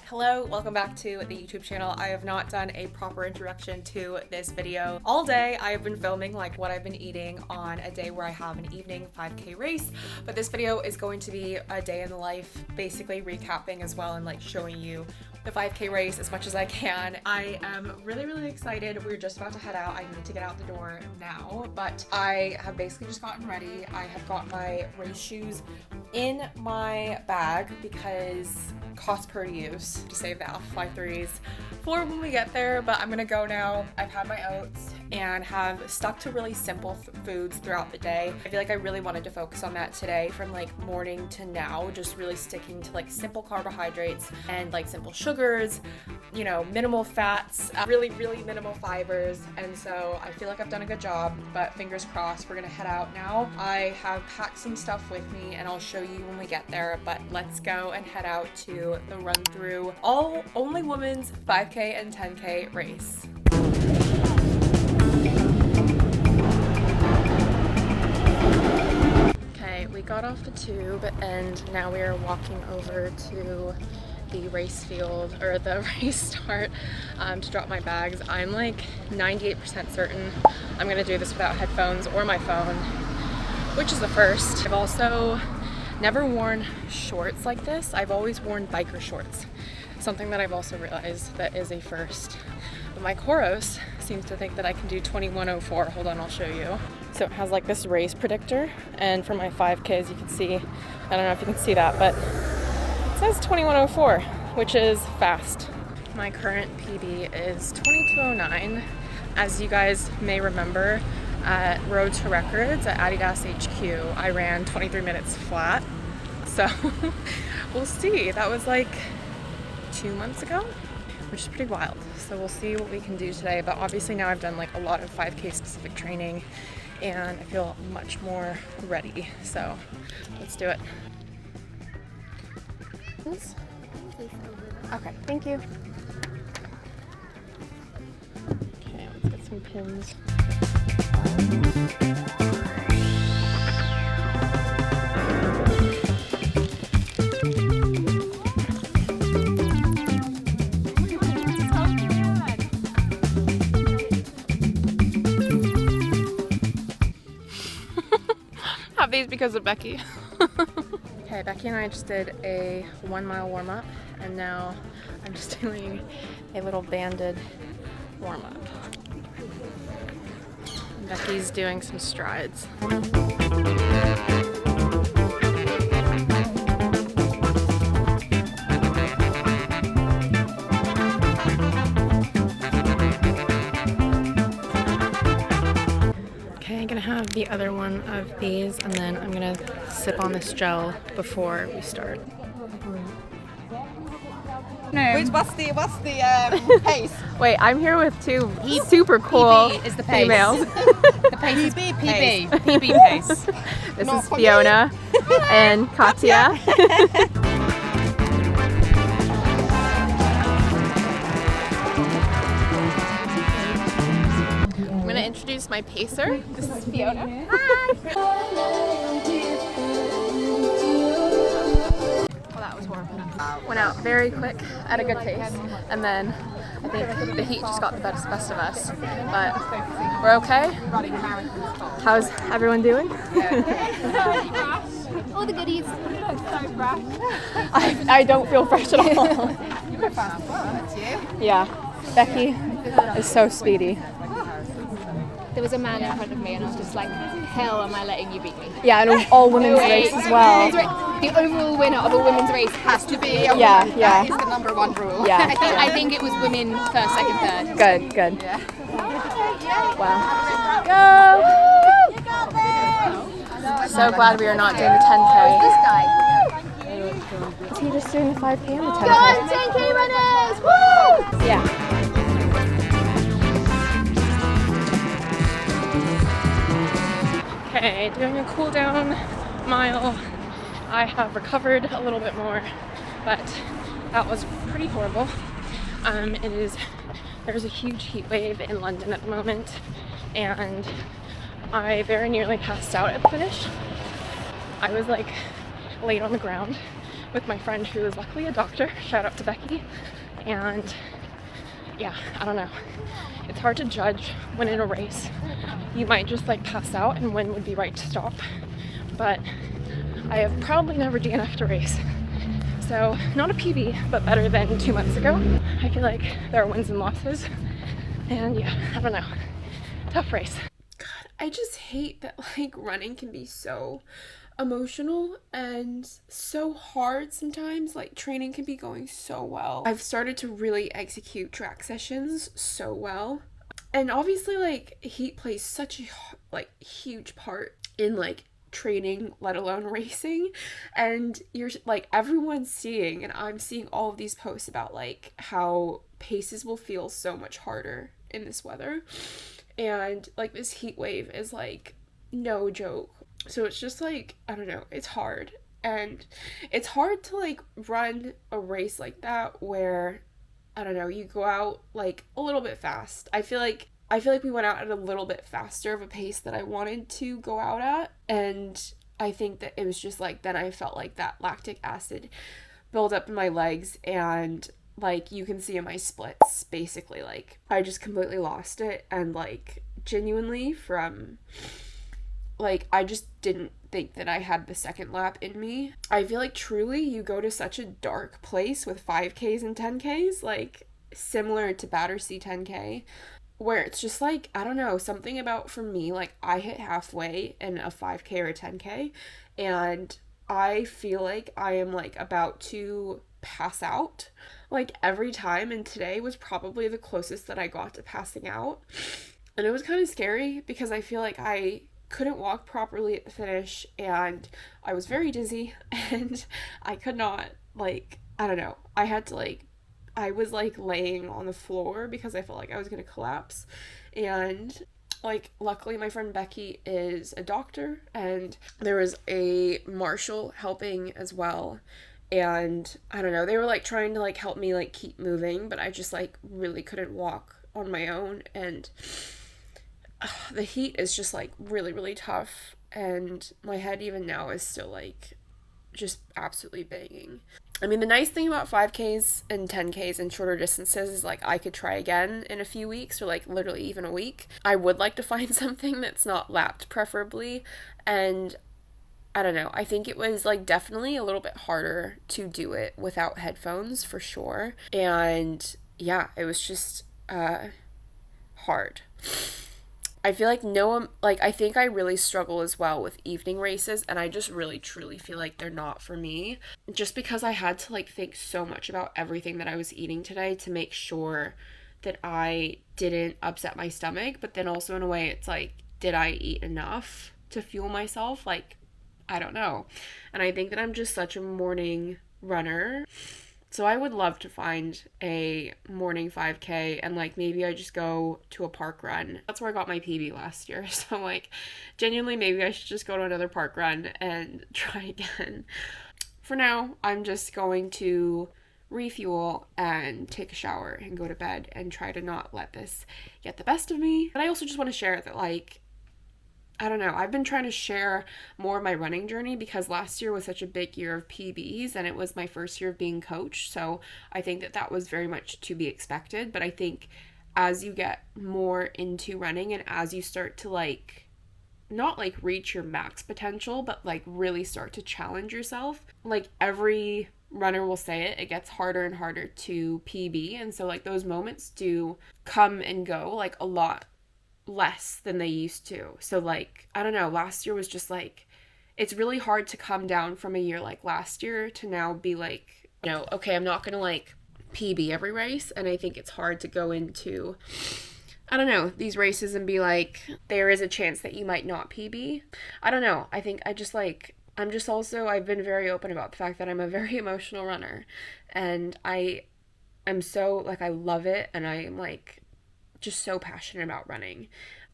Hello, welcome back to the YouTube channel. I have not done a proper introduction to this video. All day I have been filming like what I've been eating on a day where I have an evening 5K race, but this video is going to be a day in the life, basically recapping as well and like showing you the 5K race as much as I can. I am really excited. We're just about to head out. I need to get out the door now, but I have basically just gotten ready. I have got my race shoes in my bag because cost per use, to save the Alpha 5-3s for when we get there, but I'm gonna go now. I've had my oats and have stuck to really simple foods throughout the day. I feel like I really wanted to focus on that today from like morning to now, just really sticking to like simple carbohydrates and like simple sugars, you know, minimal fats, really minimal fibers. And so I feel like I've done a good job, but fingers crossed. We're gonna head out now. I have packed some stuff with me and I'll show you when we get there, but let's go and head out to the run through all only women's 5K and 10K race. Okay, we got off the tube and now we are walking over to the race field, or the race start, to drop my bags. I'm like 98% certain I'm gonna do this without headphones or my phone, which is the first. I've also never worn shorts like this. I've always worn biker shorts. Something that I've also realized that is a first. But my Coros seems to think that I can do 2104. Hold on, I'll show you. So it has like this race predictor, and for my 5Ks you can see, I don't know if you can see that, but it says 2104, which is fast. My current PB is 2209. As you guys may remember, at Road to Records at Adidas HQ, I ran 23 minutes flat. So we'll see. That was like 2 months ago, which is pretty wild. So we'll see what we can do today. But obviously now I've done like a lot of 5K specific training and I feel much more ready. So let's do it. Okay, thank you. Okay, let's get some pins. Have these because of Becky. Okay, Becky and I just did a 1 mile warm up and now I'm just doing a little banded warm up. Becky's doing some strides. Okay, I'm gonna have the other one of these and then I'm gonna sip on this gel before we start. No. What's the pace? Wait, I'm here with two super cool PB is the pace. females. The pace PB. PB pace. This Not is for Fiona and Katya. I'm gonna introduce my pacer. This is Fiona. Hi! Went out very quick at a good pace, and then I think the heat just got the best of us, but we're okay. How's everyone doing? All the goodies. I don't feel fresh at all. Yeah, Becky is so speedy. There was a man in front of me and I was just like, hell am I letting you beat me? Yeah, and all women's race as well. The overall winner of a women's race has to be a woman. Yeah. That is the #1 rule. Yeah. I think it was women first, second, third. Good. Yeah. Wow. Go! So glad we are not doing the 10K. This guy. Is he just doing the 5K and the 10K? Go 10K runners! Woo! Yeah. Okay, doing a cool down mile. I have recovered a little bit more, but that was pretty horrible. There's a huge heat wave in London at the moment, and I very nearly passed out at the finish. I was like laid on the ground with my friend who is luckily a doctor. Shout out to Becky. And yeah, I don't know. It's hard to judge when in a race you might just like pass out and when would be right to stop. But I have probably never DNF'd a race. So not a PB, but better than 2 months ago. I feel like there are wins and losses. And yeah, I don't know. Tough race. God, I just hate that like running can be so emotional and so hard sometimes. Like training can be going so well. I've started to really execute track sessions so well. And obviously like heat plays such a like huge part in like training, let alone racing. And you're like, everyone's seeing, and I'm seeing all of these posts about like how paces will feel so much harder in this weather. And like this heat wave is like no joke. So it's just like, I don't know, it's hard. And it's hard to like run a race like that where, I don't know, you go out like a little bit fast. I feel like we went out at a little bit faster of a pace that I wanted to go out at. And I think that it was just like, then I felt like that lactic acid build up in my legs, and like you can see in my splits, basically like I just completely lost it. And like genuinely from like, I just didn't think that I had the second lap in me. I feel like truly you go to such a dark place with 5Ks and 10Ks, like similar to Battersea 10K, where it's just like, I don't know, something about, for me, like I hit halfway in a 5K or a 10K and I feel like I am like about to pass out like every time. And today was probably the closest that I got to passing out. And it was kind of scary because I feel like I couldn't walk properly at the finish and I was very dizzy and I could not like, I don't know, I had to like, I was like laying on the floor because I felt like I was gonna collapse. And like luckily my friend Becky is a doctor and there was a marshal helping as well. And I don't know, they were like trying to like help me like keep moving, but I just like really couldn't walk on my own. And the heat is just like really, really tough. And my head even now is still like just absolutely banging. I mean, the nice thing about 5Ks and 10Ks and shorter distances is like I could try again in a few weeks or like literally even a week. I would like to find something that's not lapped preferably. And I don't know, I think it was like definitely a little bit harder to do it without headphones for sure. And yeah, it was just hard. I feel like I think I really struggle as well with evening races, and I just really truly feel like they're not for me, just because I had to like think so much about everything that I was eating today to make sure that I didn't upset my stomach. But then also in a way it's like, did I eat enough to fuel myself? Like, I don't know. And I think that I'm just such a morning runner. So I would love to find a morning 5K and like maybe I just go to a park run. That's where I got my PB last year. So like genuinely maybe I should just go to another park run and try again. For now, I'm just going to refuel and take a shower and go to bed and try to not let this get the best of me. But I also just want to share that like, I don't know, I've been trying to share more of my running journey because last year was such a big year of PBs and it was my first year of being coached. So I think that that was very much to be expected. But I think as you get more into running and as you start to like, not like reach your max potential, but like really start to challenge yourself, like every runner will say it gets harder and harder to PB. And so like those moments do come and go like a lot less than they used to. So like, I don't know, last year was just like, it's really hard to come down from a year like last year to now be like, you know, okay, I'm not gonna like PB every race. And I think it's hard to go into, I don't know, these races and be like, there is a chance that you might not PB. I don't know. I think I just like, I've been very open about the fact that I'm a very emotional runner and I am so like, I love it. And I'm like, just so passionate about running.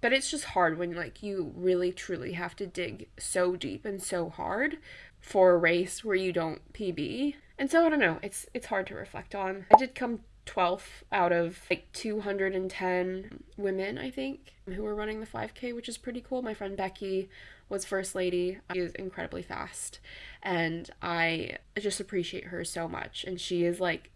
But it's just hard when like you really truly have to dig so deep and so hard for a race where you don't PB. And so I don't know, it's hard to reflect on. I did come 12th out of like 210 women, I think, who were running the 5K, which is pretty cool. My friend Becky was first lady. She is incredibly fast, and I just appreciate her so much. And she is like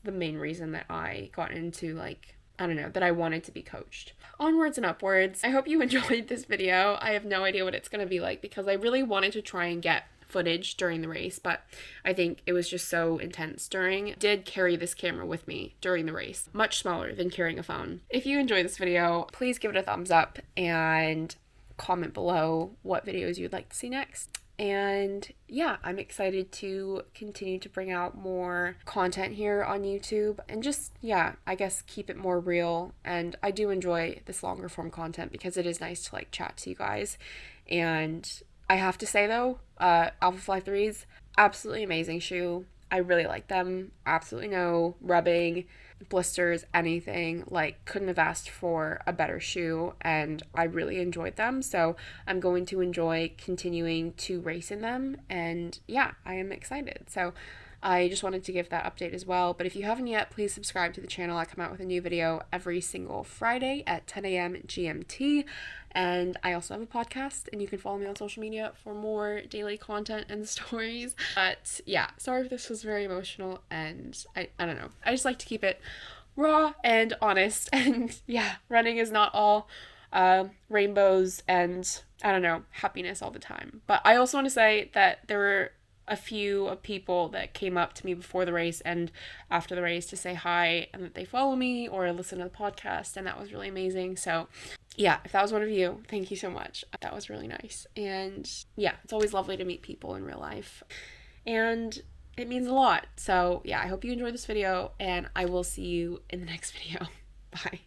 the main reason that I got into, like, I don't know, that I wanted to be coached. Onwards and upwards. I hope you enjoyed this video. I have no idea what it's going to be like because I really wanted to try and get footage during the race, but I think it was just so intense during. Did carry this camera with me during the race, much smaller than carrying a phone. If you enjoyed this video, please give it a thumbs up and comment below what videos you'd like to see next. And yeah, I'm excited to continue to bring out more content here on YouTube and just, yeah, I guess keep it more real. And I do enjoy this longer form content because it is nice to like chat to you guys. And I have to say though, Alpha Fly 3s, absolutely amazing shoe. I really like them. Absolutely no rubbing, blisters, anything. Like, couldn't have asked for a better shoe, and I really enjoyed them. So I'm going to enjoy continuing to race in them, and yeah, I am excited. So I just wanted to give that update as well. But if you haven't yet, please subscribe to the channel. I come out with a new video every single Friday at 10 a.m. GMT. And I also have a podcast, and you can follow me on social media for more daily content and stories. But yeah, sorry if this was very emotional, and I don't know. I just like to keep it raw and honest. And yeah, running is not all rainbows and, I don't know, happiness all the time. But I also want to say that there were a few people that came up to me before the race and after the race to say hi and that they follow me or listen to the podcast, and that was really amazing. So yeah, if that was one of you, thank you so much. That was really nice. And yeah, it's always lovely to meet people in real life, and it means a lot. So yeah, I hope you enjoyed this video, and I will see you in the next video. Bye.